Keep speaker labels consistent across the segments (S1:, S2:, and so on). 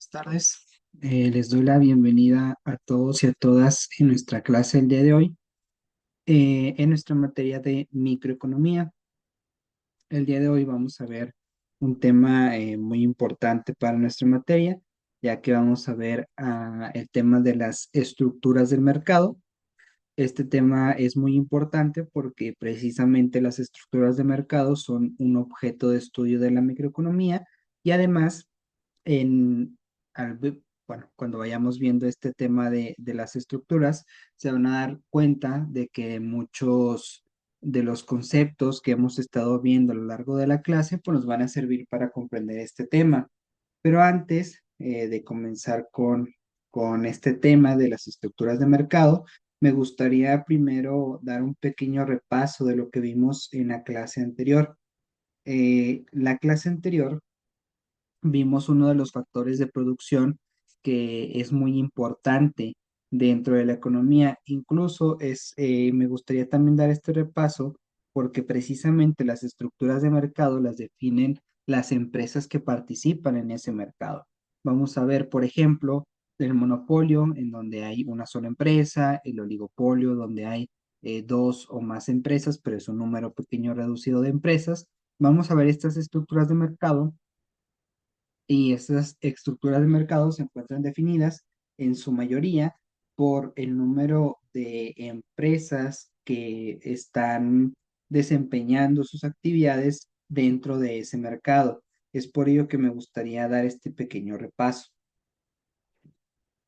S1: Buenas tardes. Les doy la bienvenida a todos y a todas en nuestra clase el día de hoy, en nuestra materia de microeconomía. El día de hoy vamos a ver un tema muy importante para nuestra materia, ya que vamos a ver el tema de las estructuras del mercado. Este tema es muy importante porque precisamente las estructuras de mercado son un objeto de estudio de la microeconomía y además en, bueno, cuando vayamos viendo este tema de las estructuras, se van a dar cuenta de que muchos de los conceptos que hemos estado viendo a lo largo de la clase, pues nos van a servir para comprender este tema. Pero antes de comenzar con este tema de las estructuras de mercado, me gustaría primero dar un pequeño repaso de lo que vimos en la clase anterior. La clase anterior vimos uno de los factores de producción que es muy importante dentro de la economía. Incluso me gustaría también dar este repaso porque precisamente las estructuras de mercado las definen las empresas que participan en ese mercado. Vamos a ver, por ejemplo, el monopolio en donde hay una sola empresa, el oligopolio donde hay dos o más empresas, pero es un número pequeño reducido de empresas. Vamos a ver estas estructuras de mercado y estas estructuras de mercado se encuentran definidas en su mayoría por el número de empresas que están desempeñando sus actividades dentro de ese mercado. Es por ello que me gustaría dar este pequeño repaso.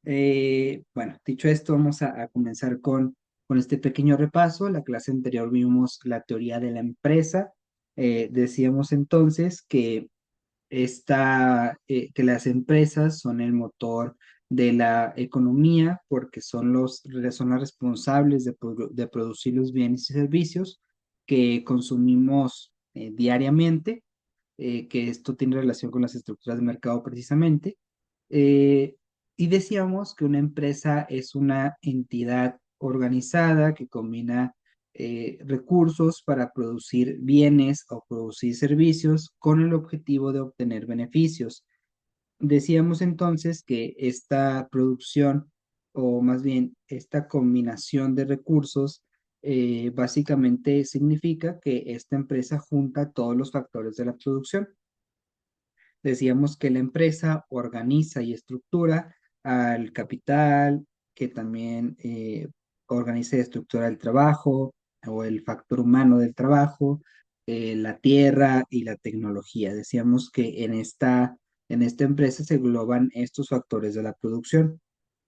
S1: Bueno, dicho esto, vamos a comenzar con este pequeño repaso. La clase anterior vimos la teoría de la empresa. Decíamos entonces que las empresas son el motor de la economía porque son las responsables de producir los bienes y servicios que consumimos diariamente, que esto tiene relación con las estructuras de mercado precisamente. Eh, y decíamos que una empresa es una entidad organizada que combina recursos para producir bienes o producir servicios con el objetivo de obtener beneficios. Decíamos entonces que esta producción, o más bien esta combinación de recursos, básicamente significa que esta empresa junta todos los factores de la producción. Decíamos que la empresa organiza y estructura al capital, que también organiza y estructura el trabajo o el factor humano del trabajo, la tierra y la tecnología. Decíamos que en esta empresa se engloban estos factores de la producción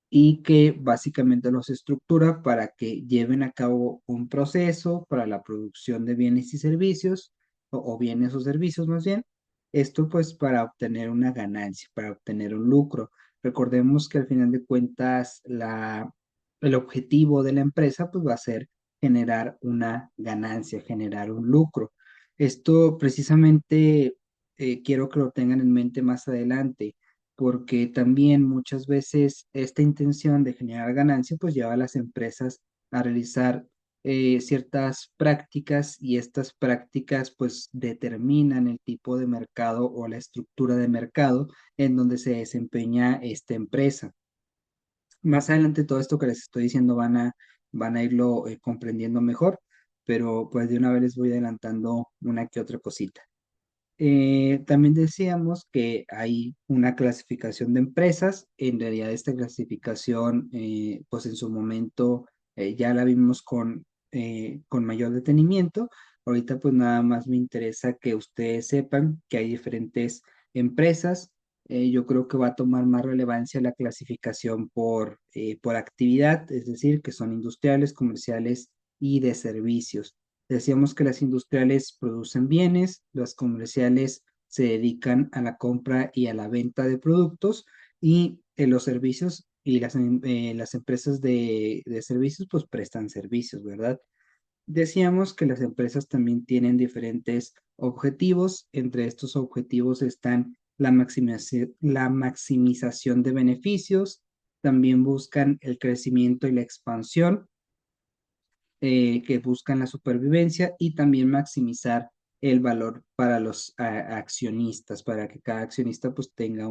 S1: y que básicamente los estructura para que lleven a cabo un proceso para la producción de bienes y servicios, o bienes o servicios más bien. Esto pues para obtener una ganancia, para obtener un lucro. Recordemos que al final de cuentas el objetivo de la empresa pues va a ser generar una ganancia, generar un lucro. Esto precisamente quiero que lo tengan en mente más adelante porque también muchas veces esta intención de generar ganancia pues lleva a las empresas a realizar ciertas prácticas y estas prácticas pues determinan el tipo de mercado o la estructura de mercado en donde se desempeña esta empresa. Más adelante todo esto que les estoy diciendo van a irlo comprendiendo mejor, pero pues de una vez les voy adelantando una que otra cosita. También decíamos que hay una clasificación de empresas. En realidad esta clasificación, pues en su momento ya la vimos con mayor detenimiento. Ahorita pues nada más me interesa que ustedes sepan que hay diferentes empresas. Yo creo que va a tomar más relevancia la clasificación por actividad, es decir, que son industriales, comerciales y de servicios. Decíamos que las industriales producen bienes, las comerciales se dedican a la compra y a la venta de productos y los servicios y las empresas de servicios pues prestan servicios, ¿verdad? Decíamos que las empresas también tienen diferentes objetivos. Entre estos objetivos están la maximización de beneficios, también buscan el crecimiento y la expansión, que buscan la supervivencia y también maximizar el valor para los accionistas, para que cada accionista pues tenga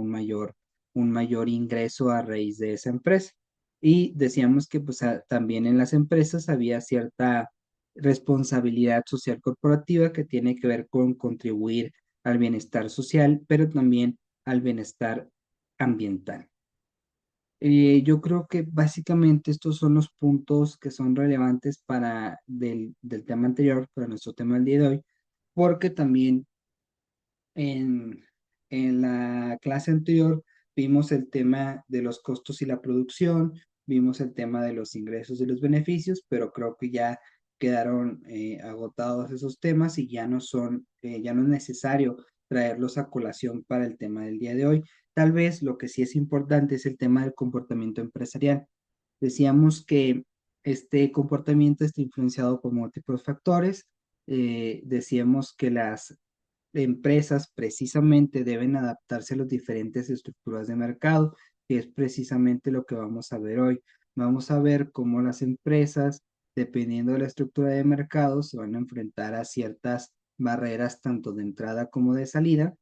S1: un mayor ingreso a raíz de esa empresa. Y decíamos que pues también en las empresas había cierta responsabilidad social corporativa que tiene que ver con contribuir al bienestar social, pero también al bienestar ambiental. Yo creo que básicamente estos son los puntos que son relevantes para del tema anterior, para nuestro tema del día de hoy, porque también en, en la clase anterior vimos el tema de los costos y la producción, vimos el tema de los ingresos y los beneficios, pero creo que ya quedaron agotados esos temas y ya no es necesario traerlos a colación para el tema del día de hoy. Tal vez lo que sí es importante es el tema del comportamiento empresarial. Decíamos que este comportamiento está influenciado por múltiples factores. Decíamos que las empresas precisamente deben adaptarse a las diferentes estructuras de mercado, que es precisamente lo que vamos a ver hoy. Vamos a ver cómo las empresas, dependiendo de la estructura de mercado, se van a enfrentar a ciertas barreras tanto de entrada como de salida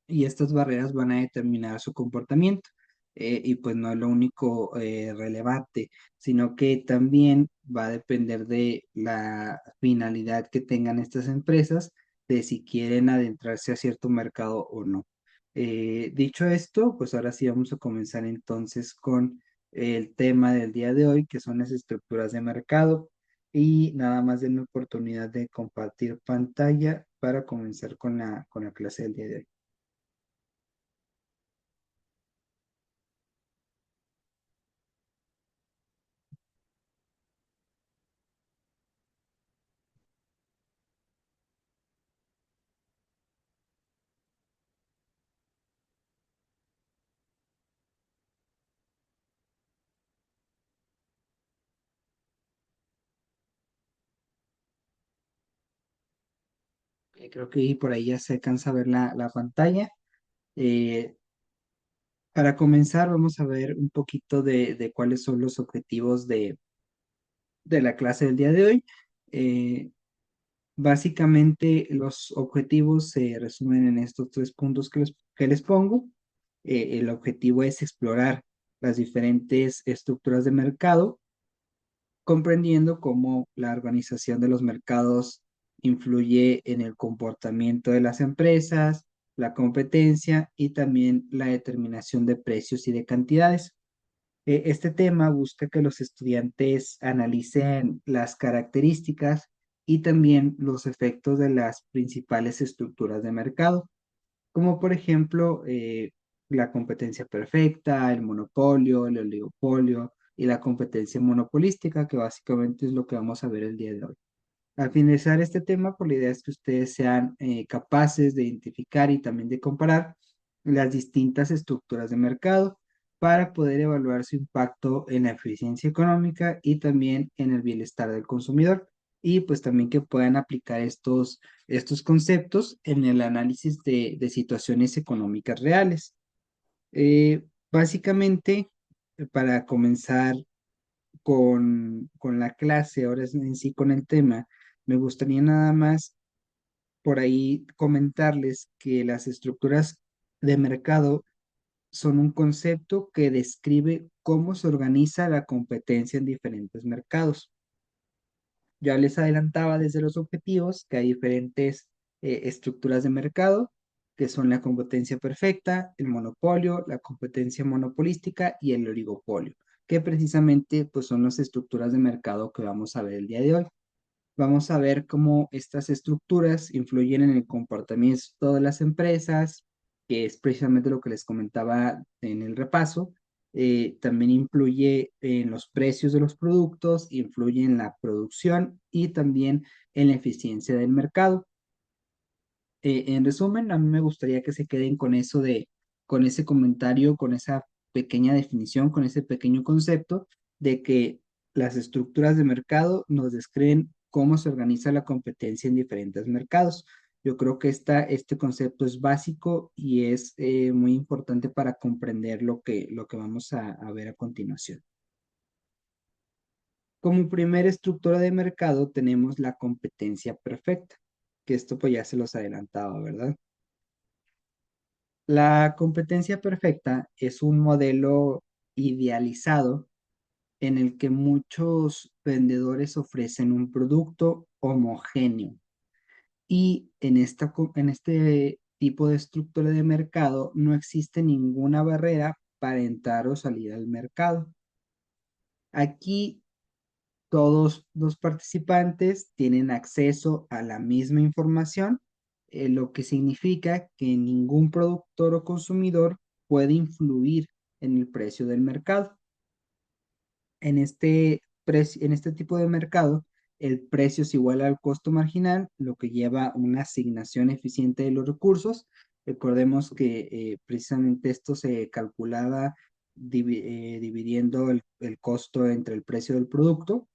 S1: y estas barreras van a determinar su comportamiento. Y pues no es lo único relevante, sino que también va a depender de la finalidad que tengan estas empresas, de si quieren adentrarse a cierto mercado o no. Dicho esto, pues ahora sí vamos a comenzar entonces con el tema del día de hoy, que son las estructuras de mercado. Y nada más denme oportunidad de compartir pantalla para comenzar con la clase del día de hoy. Creo que por ahí ya se alcanza a ver la pantalla. Eh, para comenzar, vamos a ver un poquito de cuáles son los objetivos de la clase del día de hoy. Eh, Básicamente, los objetivos se resumen en estos tres puntos que les pongo. El objetivo es explorar las diferentes estructuras de mercado comprendiendo cómo la organización de los mercados influye en el comportamiento de las empresas, la competencia y también la determinación de precios y de cantidades. Este tema busca que los estudiantes analicen las características y también los efectos de las principales estructuras de mercado, como por ejemplo la competencia perfecta, el monopolio, el oligopolio y la competencia monopolística, que básicamente es lo que vamos a ver el día de hoy. Al finalizar este tema, pues la idea es que ustedes sean capaces de identificar y también de comparar las distintas estructuras de mercado para poder evaluar su impacto en la eficiencia económica y también en el bienestar del consumidor. Y pues también que puedan aplicar estos conceptos en el análisis de situaciones económicas reales. Básicamente, para comenzar con la clase, ahora en sí con el tema, me gustaría nada más por ahí comentarles que las estructuras de mercado son un concepto que describe cómo se organiza la competencia en diferentes mercados. Ya les adelantaba desde los objetivos que hay diferentes estructuras de mercado, que son la competencia perfecta, el monopolio, la competencia monopolística y el oligopolio, que precisamente pues, son las estructuras de mercado que vamos a ver el día de hoy. Vamos a ver cómo estas estructuras influyen en el comportamiento de las empresas, que es precisamente lo que les comentaba en el repaso. También influye en los precios de los productos, influye en la producción y también en la eficiencia del mercado. En resumen, a mí me gustaría que se queden con eso con ese comentario, con esa pequeña definición, con ese pequeño concepto de que las estructuras de mercado nos describen cómo se organiza la competencia en diferentes mercados. Yo creo que este concepto es básico y es muy importante para comprender lo que vamos a ver a continuación. Como primera estructura de mercado tenemos la competencia perfecta, que esto pues ya se los adelantaba, ¿verdad? La competencia perfecta es un modelo idealizado en el que muchos vendedores ofrecen un producto homogéneo y en este tipo de estructura de mercado no existe ninguna barrera para entrar o salir al mercado. Aquí todos los participantes tienen acceso a la misma información, lo que significa que ningún productor o consumidor puede influir en el precio del mercado. En este tipo de mercado, el precio es igual al costo marginal, lo que lleva a una asignación eficiente de los recursos. Recordemos que precisamente esto se calculaba dividiendo el costo entre el precio del producto.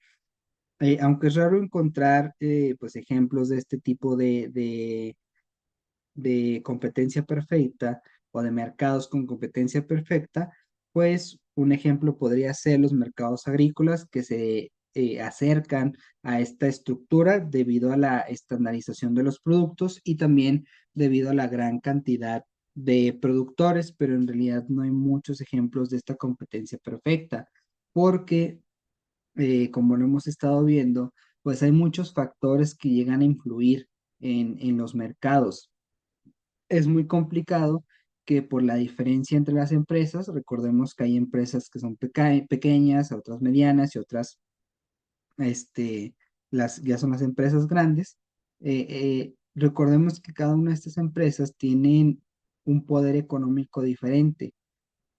S1: Aunque es raro encontrar pues ejemplos de este tipo de competencia perfecta o de mercados con competencia perfecta, pues un ejemplo podría ser los mercados agrícolas que se acercan a esta estructura debido a la estandarización de los productos y también debido a la gran cantidad de productores, pero en realidad no hay muchos ejemplos de esta competencia perfecta, porque como lo hemos estado viendo, pues hay muchos factores que llegan a influir en los mercados. Es muy complicado que por la diferencia entre las empresas, recordemos que hay empresas que son pequeñas, otras medianas y otras, ya son las empresas grandes. Recordemos que cada una de estas empresas tienen un poder económico diferente.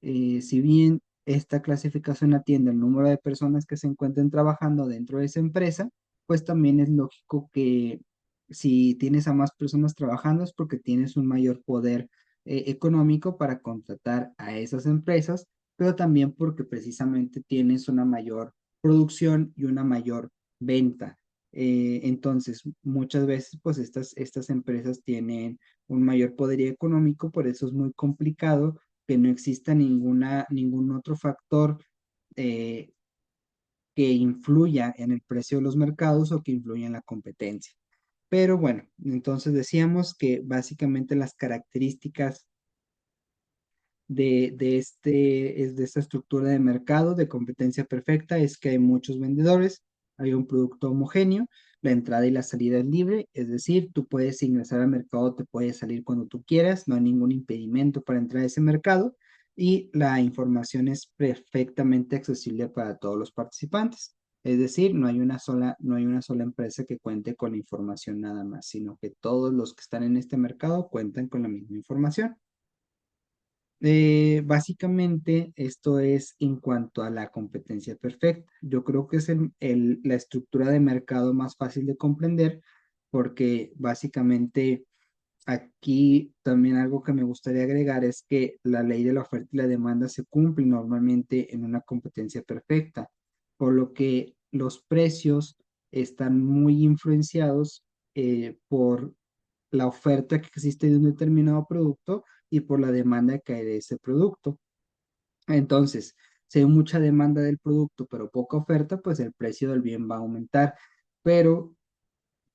S1: Si bien esta clasificación atiende al número de personas que se encuentren trabajando dentro de esa empresa, pues también es lógico que si tienes a más personas trabajando es porque tienes un mayor poder económico para contratar a esas empresas, pero también porque precisamente tienes una mayor producción y una mayor venta. Entonces, muchas veces, pues estas empresas tienen un mayor poder económico, por eso es muy complicado que no exista ningún otro factor eh, que influya en el precio de los mercados o que influya en la competencia. Pero bueno, entonces decíamos que básicamente las características de esta estructura de mercado de competencia perfecta es que hay muchos vendedores, hay un producto homogéneo, la entrada y la salida es libre, es decir, tú puedes ingresar al mercado, te puedes salir cuando tú quieras, no hay ningún impedimento para entrar a ese mercado y la información es perfectamente accesible para todos los participantes. Es decir, no hay una sola empresa que cuente con la información nada más, sino que todos los que están en este mercado cuentan con la misma información. Básicamente, esto es en cuanto a la competencia perfecta. Yo creo que es la estructura de mercado más fácil de comprender porque básicamente aquí también algo que me gustaría agregar es que la ley de la oferta y la demanda se cumple normalmente en una competencia perfecta, por lo que los precios están muy influenciados por la oferta que existe de un determinado producto y por la demanda que hay de ese producto. Entonces, si hay mucha demanda del producto, pero poca oferta, pues el precio del bien va a aumentar. Pero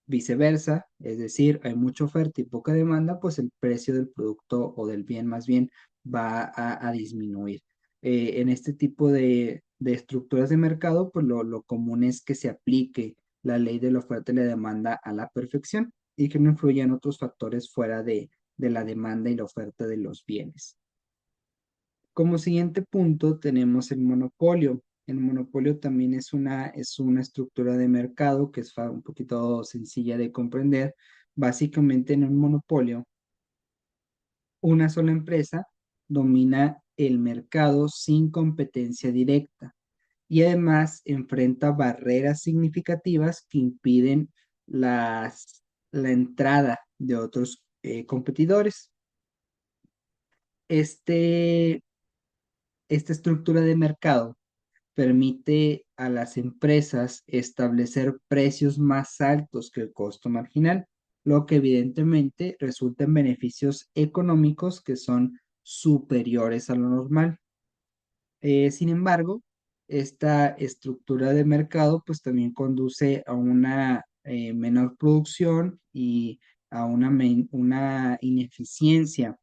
S1: viceversa, es decir, hay mucha oferta y poca demanda, pues el precio del producto o del bien más bien va a disminuir. En este tipo de estructuras de mercado, pues lo común es que se aplique la ley de la oferta y la demanda a la perfección y que no influyan otros factores fuera de la demanda y la oferta de los bienes. Como siguiente punto tenemos el monopolio. El monopolio también es una estructura de mercado que es un poquito sencilla de comprender. Básicamente en un monopolio, una sola empresa domina el mercado sin competencia directa y además enfrenta barreras significativas que impiden la entrada de otros competidores. Este, esta estructura de mercado permite a las empresas establecer precios más altos que el costo marginal, lo que evidentemente resulta en beneficios económicos que son superiores a lo normal. Sin embargo, esta estructura de mercado pues también conduce a una menor producción y a una ineficiencia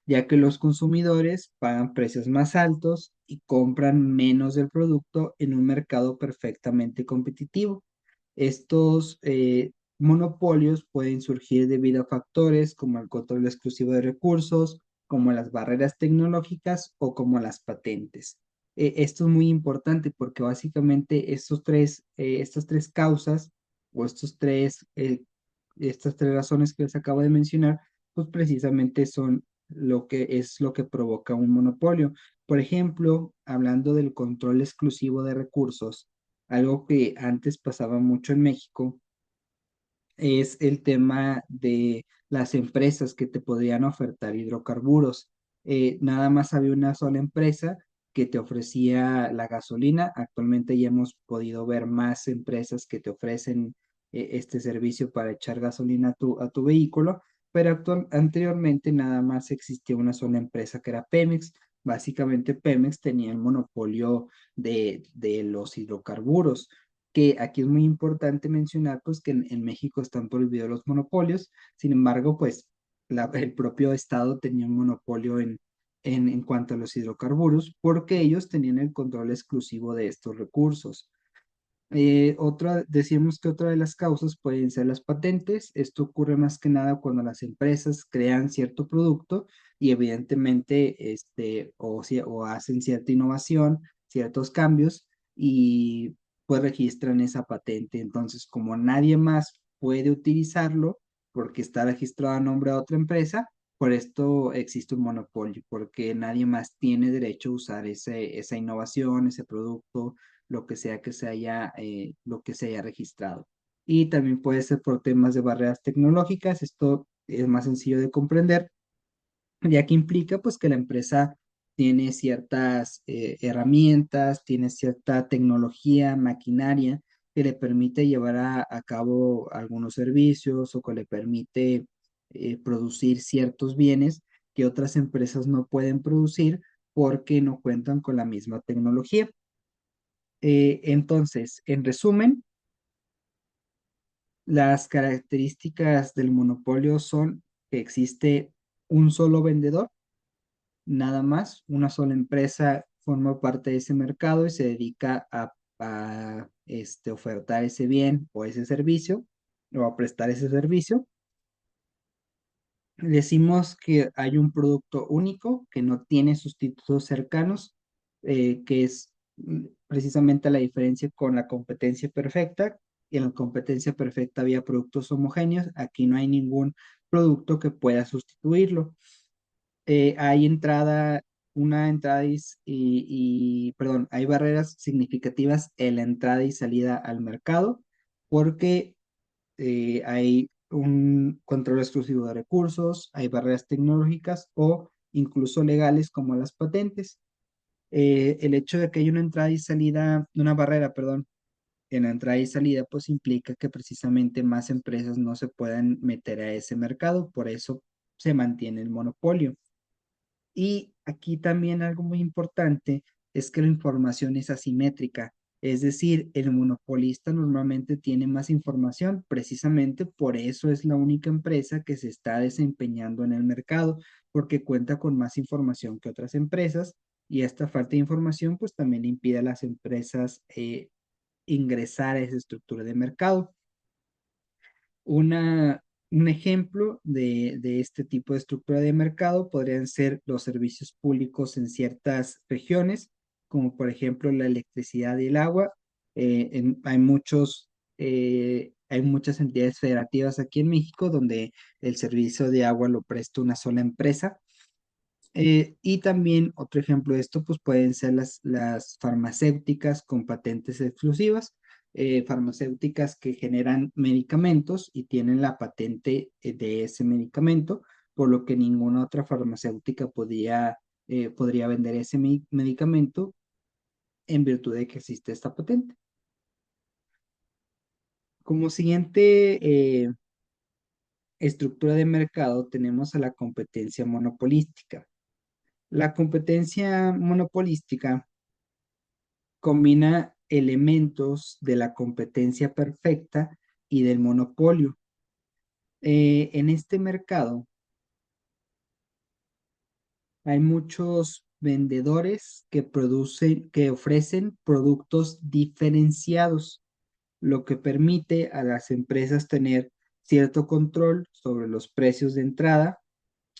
S1: ya que los consumidores pagan precios más altos y compran menos del producto en un mercado perfectamente competitivo. Estos monopolios pueden surgir debido a factores como el control exclusivo de recursos, como las barreras tecnológicas o como las patentes. Esto es muy importante porque básicamente estas tres causas o estas tres razones que les acabo de mencionar, pues precisamente son lo que provoca un monopolio. Por ejemplo, hablando del control exclusivo de recursos, algo que antes pasaba mucho en México es el tema de las empresas que te podrían ofertar hidrocarburos. Nada más había una sola empresa que te ofrecía la gasolina. Actualmente ya hemos podido ver más empresas que te ofrecen este servicio para echar gasolina a a tu vehículo, pero anteriormente nada más existía una sola empresa que era Pemex. Básicamente Pemex tenía el monopolio de los hidrocarburos, que aquí es muy importante mencionar pues que en México están prohibidos los monopolios. Sin embargo, pues el propio Estado tenía un monopolio en cuanto a los hidrocarburos porque ellos tenían el control exclusivo de estos recursos. Decíamos que otra de las causas pueden ser las patentes. Esto ocurre más que nada cuando las empresas crean cierto producto y evidentemente o hacen cierta innovación, ciertos cambios y pues registran esa patente. Entonces, como nadie más puede utilizarlo porque está registrado a nombre de otra empresa, por esto existe un monopolio, porque nadie más tiene derecho a usar esa innovación, ese producto, lo que sea lo que se haya registrado. Y también puede ser por temas de barreras tecnológicas. Esto es más sencillo de comprender, ya que implica pues que la empresa tiene ciertas herramientas, tiene cierta tecnología, maquinaria que le permite llevar a cabo algunos servicios o que le permite producir ciertos bienes que otras empresas no pueden producir porque no cuentan con la misma tecnología. Entonces, en resumen, las características del monopolio son que existe un solo vendedor, nada más, una sola empresa forma parte de ese mercado y se dedica a ofertar ese bien o ese servicio o a prestar ese servicio. Decimos que hay un producto único que no tiene sustitutos cercanos, que es precisamente la diferencia con la competencia perfecta. Y en la competencia perfecta había productos homogéneos, aquí no hay ningún producto que pueda sustituirlo. Hay una entrada perdón, hay barreras significativas en la entrada y salida al mercado porque hay un control exclusivo de recursos, hay barreras tecnológicas o incluso legales como las patentes. El hecho de que haya una entrada y salida, una barrera, perdón, en la entrada y salida, pues implica que precisamente más empresas no se puedan meter a ese mercado, por eso se mantiene el monopolio. Y aquí también algo muy importante es que la información es asimétrica, es decir, el monopolista normalmente tiene más información, precisamente por eso es la única empresa que se está desempeñando en el mercado, porque cuenta con más información que otras empresas y esta falta de información pues también impide a las empresas ingresar a esa estructura de mercado. Una, un ejemplo de este tipo de estructura de mercado podrían ser los servicios públicos en ciertas regiones, como por ejemplo la electricidad y el agua. Hay muchas entidades federativas aquí en México donde el servicio de agua lo presta una sola empresa. Y también otro ejemplo de esto, pues pueden ser las farmacéuticas con patentes exclusivas, farmacéuticas que generan medicamentos y tienen la patente de ese medicamento, por lo que ninguna otra farmacéutica podría vender ese medicamento en virtud de que existe esta patente. Como siguiente estructura de mercado tenemos a la competencia monopolística. La competencia monopolística combina elementos de la competencia perfecta y del monopolio. En este mercado Hay muchos vendedores que producen, que ofrecen productos diferenciados, lo que permite a las empresas tener cierto control sobre los precios de entrada,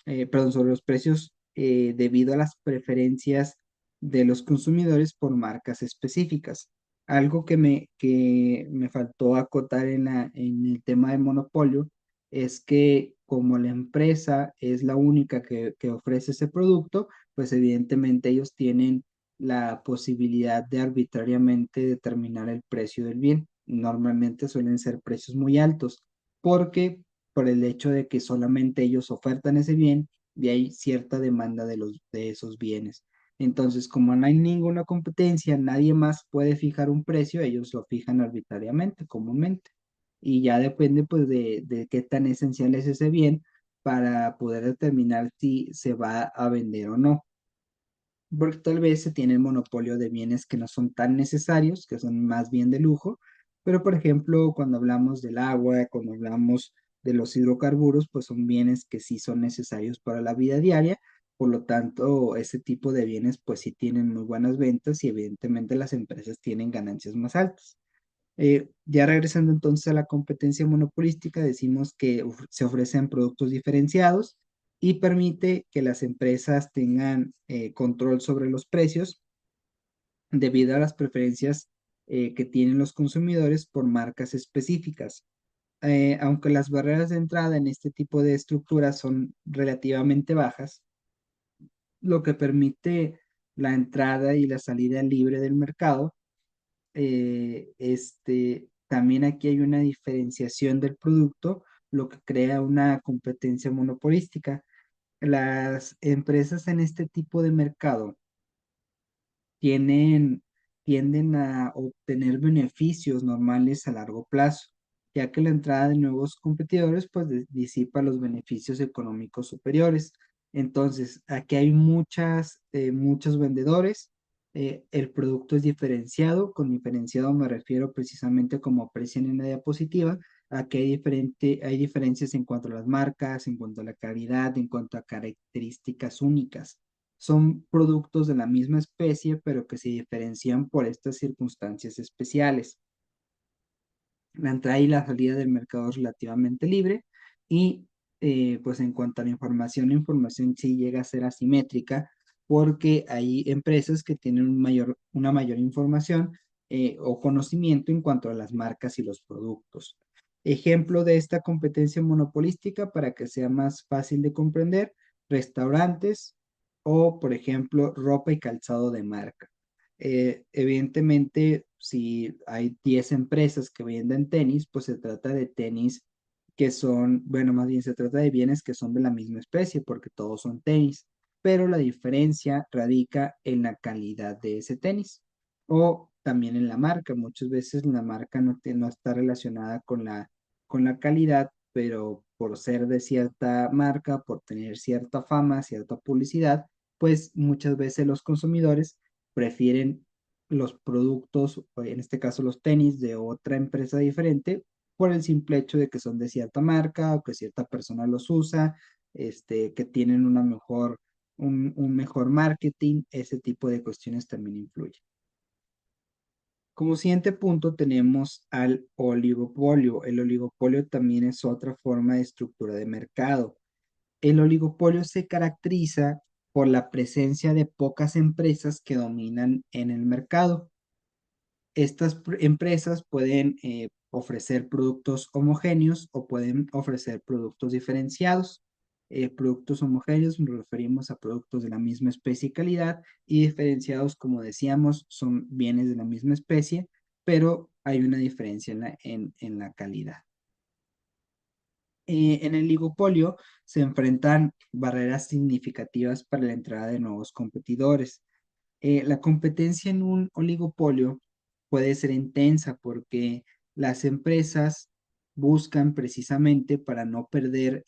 S1: perdón, sobre los precios debido a las preferencias de los consumidores por marcas específicas. Algo que me faltó acotar en el tema del monopolio es que como la empresa es la única que ofrece ese producto, pues evidentemente ellos tienen la posibilidad de arbitrariamente determinar el precio del bien. Normalmente suelen ser precios muy altos porque por el hecho de que solamente ellos ofertan ese bien y hay cierta demanda de esos bienes. Entonces, como no hay ninguna competencia, nadie más puede fijar un precio, ellos lo fijan arbitrariamente, comúnmente. Y ya depende pues de qué tan esencial es ese bien para poder determinar si se va a vender o no, porque tal vez se tiene el monopolio de bienes que no son tan necesarios, que son más bien de lujo, pero por ejemplo, cuando hablamos del agua, cuando hablamos de los hidrocarburos, pues son bienes que sí son necesarios para la vida diaria, por lo tanto, ese tipo de bienes pues sí tienen muy buenas ventas y evidentemente las empresas tienen ganancias más altas. Ya regresando entonces a la competencia monopolística, decimos que se ofrecen productos diferenciados y permite que las empresas tengan control sobre los precios debido a las preferencias que tienen los consumidores por marcas específicas. Aunque las barreras de entrada en este tipo de estructuras son relativamente bajas, lo que permite la entrada y la salida libre del mercado. También aquí hay una diferenciación del producto, lo que crea una competencia monopolística. Las empresas en este tipo de mercado tienen, tienden a obtener beneficios normales a largo plazo, ya que la entrada de nuevos competidores pues disipa los beneficios económicos superiores. Entonces, aquí hay muchos vendedores. El producto es diferenciado. Con diferenciado me refiero precisamente como aprecian en la diapositiva. Aquí hay diferencias en cuanto a las marcas, en cuanto a la calidad, en cuanto a características únicas. Son productos de la misma especie, pero que se diferencian por estas circunstancias especiales. La entrada y la salida del mercado es relativamente libre y pues en cuanto a la información sí llega a ser asimétrica porque hay empresas que tienen una mayor información o conocimiento en cuanto a las marcas y los productos. Ejemplo de esta competencia monopolística para que sea más fácil de comprender, restaurantes o, por ejemplo, ropa y calzado de marca. Evidentemente, si hay 10 empresas que venden tenis, pues se trata de tenis que son, bueno, más bien se trata de bienes que son de la misma especie, porque todos son tenis, pero la diferencia radica en la calidad de ese tenis o también en la marca. Muchas veces la marca no está relacionada con la calidad, pero por ser de cierta marca, por tener cierta fama, cierta publicidad, pues muchas veces los consumidores prefieren los productos, o en este caso los tenis de otra empresa diferente, por el simple hecho de que son de cierta marca o que cierta persona los usa, que tienen un mejor marketing, ese tipo de cuestiones también influyen. Como siguiente punto tenemos al oligopolio. El oligopolio también es otra forma de estructura de mercado. El oligopolio se caracteriza por la presencia de pocas empresas que dominan en el mercado. Estas empresas pueden ofrecer productos homogéneos o pueden ofrecer productos diferenciados. Productos homogéneos nos referimos a productos de la misma especie y calidad, y diferenciados, como decíamos, son bienes de la misma especie, pero hay una diferencia en la calidad. En el oligopolio se enfrentan barreras significativas para la entrada de nuevos competidores. La competencia en un oligopolio puede ser intensa porque las empresas buscan precisamente para no perder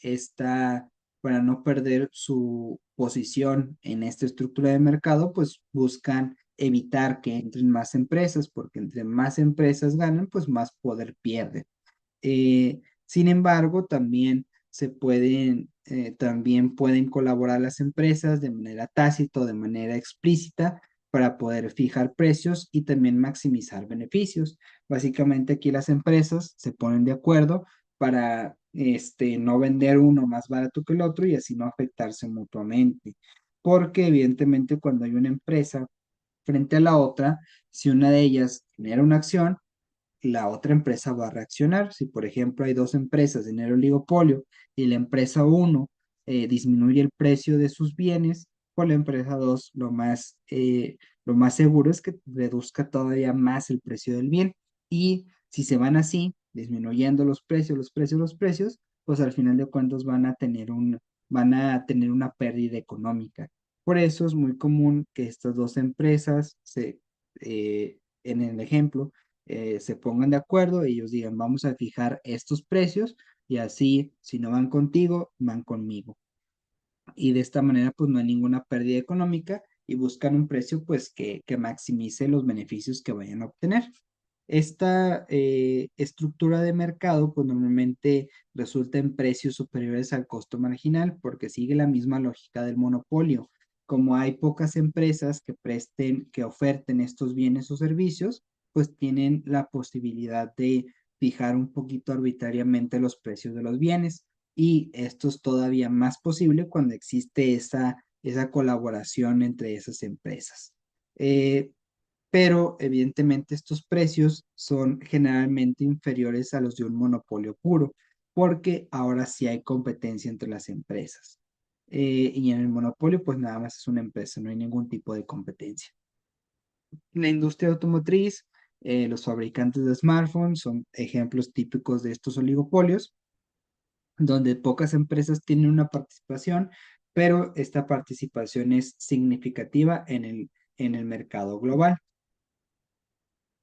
S1: su posición en esta estructura de mercado, pues buscan evitar que entren más empresas, porque entre más empresas ganan, pues más poder pierden. Sin embargo, también se pueden también pueden colaborar las empresas de manera tácita o de manera explícita para poder fijar precios y también maximizar beneficios. Básicamente aquí las empresas se ponen de acuerdo para no vender uno más barato que el otro y así no afectarse mutuamente. Porque evidentemente cuando hay una empresa frente a la otra, si una de ellas genera una acción, la otra empresa va a reaccionar. Si, por ejemplo, hay dos empresas en el oligopolio y la empresa uno disminuye el precio de sus bienes, pues la empresa 2 lo más seguro es que reduzca todavía más el precio del bien. Y si se van así, disminuyendo los precios, los precios, pues al final de cuentas van a tener una pérdida económica. Por eso es muy común que estas dos empresas en el ejemplo, se pongan de acuerdo, ellos digan, vamos a fijar estos precios y así, si no van contigo, van conmigo. Y de esta manera, pues no hay ninguna pérdida económica y buscan un precio, pues que maximice los beneficios que vayan a obtener. Esta estructura de mercado, pues normalmente resulta en precios superiores al costo marginal porque sigue la misma lógica del monopolio. Como hay pocas empresas que que oferten estos bienes o servicios, pues tienen la posibilidad de fijar un poquito arbitrariamente los precios de los bienes. Y esto es todavía más posible cuando existe esa colaboración entre esas empresas. Eh, pero evidentemente estos precios son generalmente inferiores a los de un monopolio puro, porque ahora sí hay competencia entre las empresas. Y en el monopolio, pues nada más es una empresa, no hay ningún tipo de competencia. La industria automotriz, los fabricantes de smartphones son ejemplos típicos de estos oligopolios, donde pocas empresas tienen una participación, pero esta participación es significativa en el mercado global.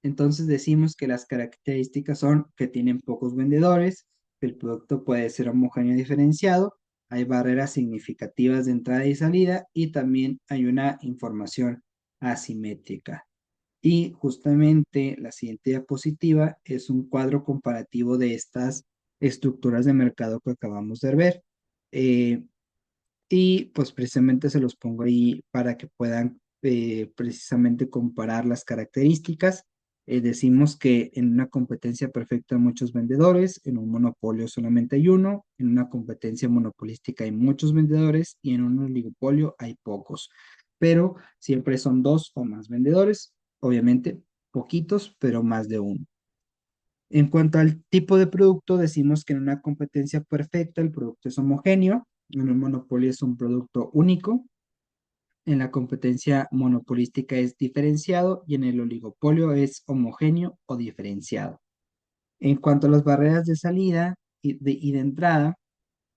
S1: Entonces decimos que las características son que tienen pocos vendedores, que el producto puede ser homogéneo y diferenciado, hay barreras significativas de entrada y salida y también hay una información asimétrica. Y justamente la siguiente diapositiva es un cuadro comparativo de estas estructuras de mercado que acabamos de ver. Eh, y pues precisamente se los pongo ahí para que puedan precisamente comparar las características. Decimos que en una competencia perfecta hay muchos vendedores, en un monopolio solamente hay uno, en una competencia monopolística hay muchos vendedores y en un oligopolio hay pocos. Pero siempre son dos o más vendedores, obviamente poquitos, pero más de uno. En cuanto al tipo de producto, decimos que en una competencia perfecta el producto es homogéneo, en un monopolio es un producto único, en la competencia monopolística es diferenciado y en el oligopolio es homogéneo o diferenciado. En cuanto a las barreras de salida y de entrada,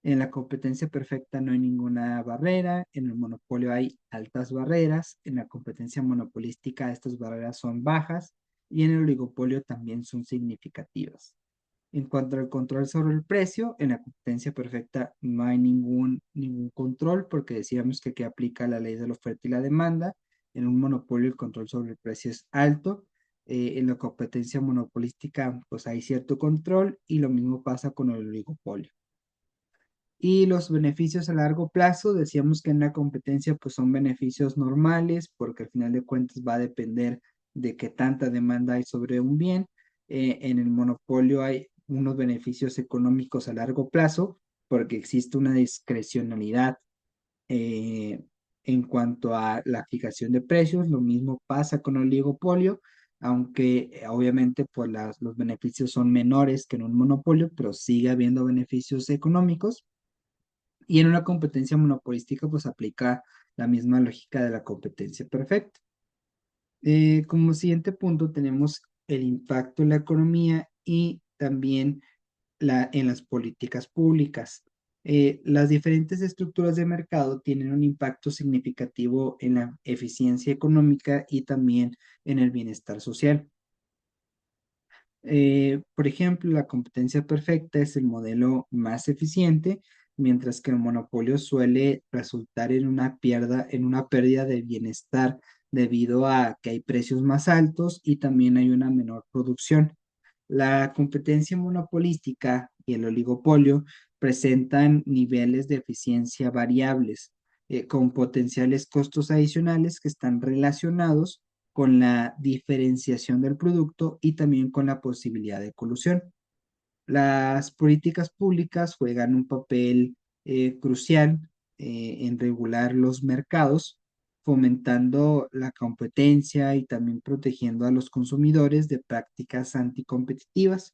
S1: en la competencia perfecta no hay ninguna barrera, en el monopolio hay altas barreras, en la competencia monopolística estas barreras son bajas y en el oligopolio también son significativas. En cuanto al control sobre el precio, en la competencia perfecta no hay ningún control porque decíamos que aquí aplica la ley de la oferta y la demanda. En un monopolio el control sobre el precio es alto. En la competencia monopolística pues hay cierto control y lo mismo pasa con el oligopolio. Y los beneficios a largo plazo, decíamos que en la competencia pues son beneficios normales porque al final de cuentas va a depender de qué tanta demanda hay sobre un bien. En el monopolio hay unos beneficios económicos a largo plazo porque existe una discrecionalidad eh, en cuanto a la fijación de precios. Lo mismo pasa con el oligopolio, aunque obviamente pues los beneficios son menores que en un monopolio, pero sigue habiendo beneficios económicos. Y en una competencia monopolística, pues aplica la misma lógica de la competencia perfecta. Como siguiente punto tenemos el impacto en la economía y también en las políticas públicas. Las diferentes estructuras de mercado tienen un impacto significativo en la eficiencia económica y también en el bienestar social. Por ejemplo, la competencia perfecta es el modelo más eficiente, mientras que el monopolio suele resultar en una pérdida de bienestar debido a que hay precios más altos y también hay una menor producción. La competencia monopolística y el oligopolio presentan niveles de eficiencia variables, con potenciales costos adicionales que están relacionados con la diferenciación del producto y también con la posibilidad de colusión. Las políticas públicas juegan un papel crucial en regular los mercados, fomentando la competencia y también protegiendo a los consumidores de prácticas anticompetitivas.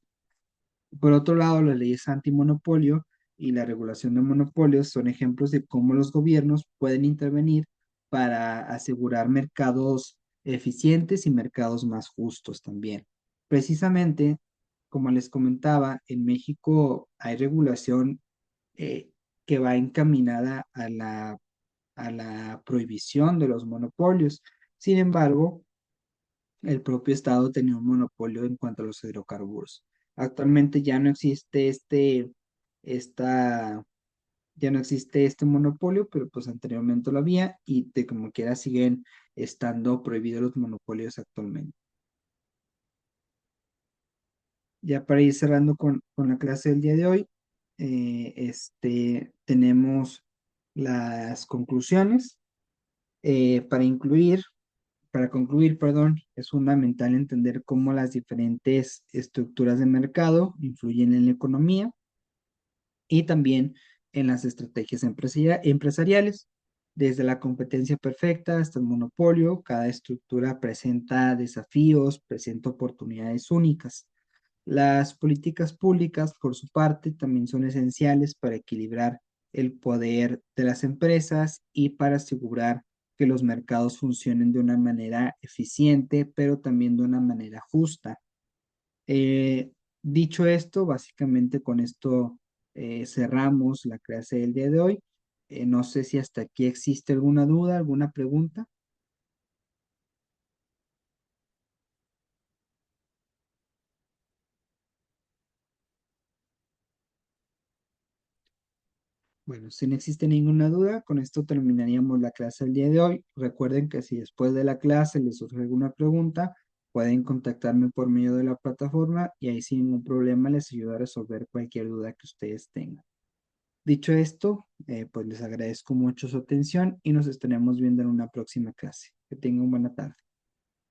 S1: Por otro lado, las leyes antimonopolio y la regulación de monopolios son ejemplos de cómo los gobiernos pueden intervenir para asegurar mercados eficientes y mercados más justos también. Precisamente, como les comentaba, en México hay regulación eh, que va encaminada a la prohibición de los monopolios. Sin embargo, el propio Estado tenía un monopolio en cuanto a los hidrocarburos. Actualmente ya no existe esta, ya no existe este monopolio, pero pues anteriormente lo había y de como quiera siguen estando prohibidos los monopolios actualmente. Ya para ir cerrando con la clase del día de hoy, tenemos las conclusiones. Para incluir Para concluir, perdón, es fundamental entender cómo las diferentes estructuras de mercado influyen en la economía y también en las estrategias empresariales. Desde la competencia perfecta hasta el monopolio, cada estructura presenta desafíos, presenta oportunidades únicas. Las políticas públicas, por su parte, también son esenciales para equilibrar el poder de las empresas y para asegurar que los mercados funcionen de una manera eficiente, pero también de una manera justa. Dicho esto, básicamente con esto cerramos la clase del día de hoy. No sé si hasta aquí existe alguna duda, alguna pregunta. Bueno, si no existe ninguna duda, con esto terminaríamos la clase del día de hoy. Recuerden que si después de la clase les surge alguna pregunta, pueden contactarme por medio de la plataforma y ahí sin ningún problema les ayudo a resolver cualquier duda que ustedes tengan. Dicho esto, pues les agradezco mucho su atención y nos estaremos viendo en una próxima clase. Que tengan buena tarde.